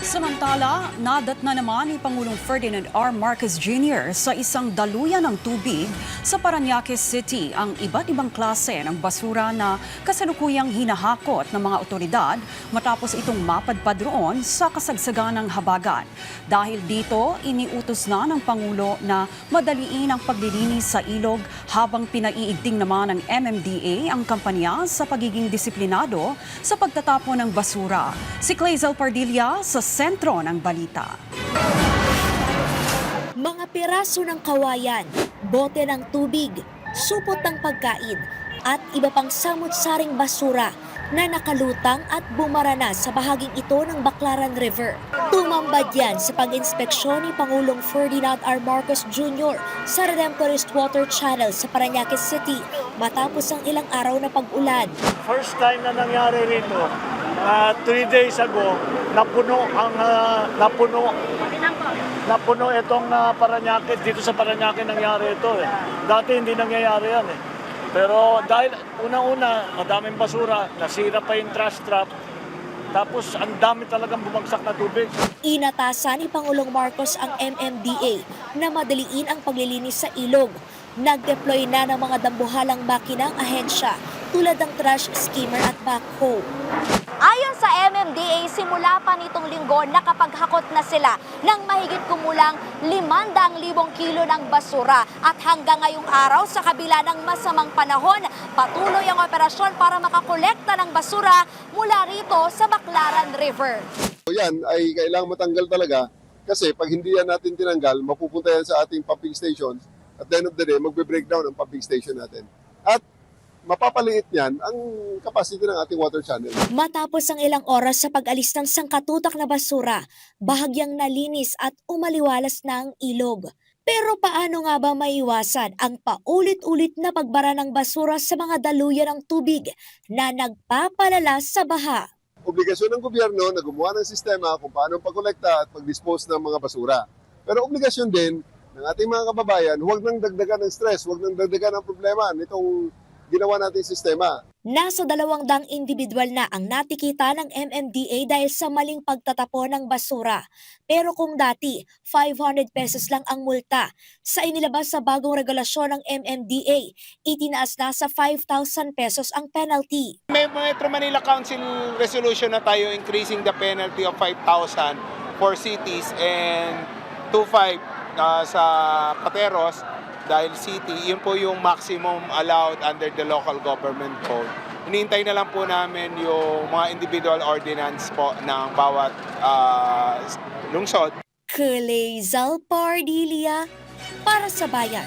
Samantala, nadatna naman ni Pangulong Ferdinand R. Marcos Jr. sa isang daluyan ng tubig sa Parañaque City ang iba't ibang klase ng basura na kasalukuyang hinahakot ng mga otoridad matapos itong mapadpad roon sa kasagsagan ng habagat. Dahil dito, iniutos na ng Pangulo na madaliin ang paglilinis sa ilog habang pinaiigting naman ng MMDA ang kampanya sa pagiging disiplinado sa pagtatapon ng basura. Si Clazel Pardilla sa sentro ng balita. Mga piraso ng kawayan, bote ng tubig, supot ng pagkain at iba pang samut-saring basura na nakalutang at bumarana sa bahaging ito ng Baclaran River. Tumambad yan sa pag-inspeksyon ni Pangulong Ferdinand R. Marcos Jr. sa Redemptorist Water Channel sa Parañaque City matapos ang ilang araw na pag-ulan. First time na nangyari rito, 3 days ago, napuno itong Parañaque. Dito sa Parañaque nangyari ito eh. Dati hindi nangyayari yan eh. Pero dahil una-una, madaming basura, nasira pa yung trash trap, tapos ang dami talagang bumagsak na tubig. Inatasan ni Pangulong Marcos ang MMDA na madaliin ang paglilinis sa ilog. Nag-deploy na ng mga dambuhalang makina ang ahensya tulad ng trash skimmer at backhoe. Ayon sa MMDA, simula pa nitong linggo nakapaghakot na sila ng mahigit kumulang 500,000 kilo ng basura. At hanggang ngayong araw, sa kabila ng masamang panahon, patuloy ang operasyon para makakolekta ng basura mula rito sa Baclaran River. Yan ay kailangang matanggal talaga kasi pag hindi yan natin tinanggal, mapupunta yan sa ating pumping stations. At the end of the day, magbe-breakdown ang pumping station natin. At mapapaliit niyan ang capacity ng ating water channel. Matapos ang ilang oras sa pag-alis ng sangkatutak na basura, bahagyang nalinis at umaliwalas na ang ilog. Pero paano nga ba maiwasan ang paulit-ulit na pagbara ng basura sa mga daluyan ng tubig na nagpapalala sa baha? Obligasyon ng gobyerno na gumawa ng sistema kung paano pagkolekta at pag-dispose ng mga basura. Pero obligasyon din ng ating mga kababayan, huwag nang dagdagan ng stress, huwag nang dagdagan ng problema nitong ginawa nating sistema. Nasa 200 individual na ang natikita ng MMDA dahil sa maling pagtatapon ng basura. Pero kung dati, 500 pesos lang ang multa, sa inilabas sa bagong regulasyon ng MMDA, itinaas na sa 5,000 pesos ang penalty. May Metro Manila Council resolution na tayo increasing the penalty of 5,000 for cities and 2,500 sa Pateros. Dahil city, yun po yung maximum allowed under the local government code. Hinihintay na lang po namin yung mga individual ordinance po ng bawat lungsod. Clazel Pardilla para sa Bayan.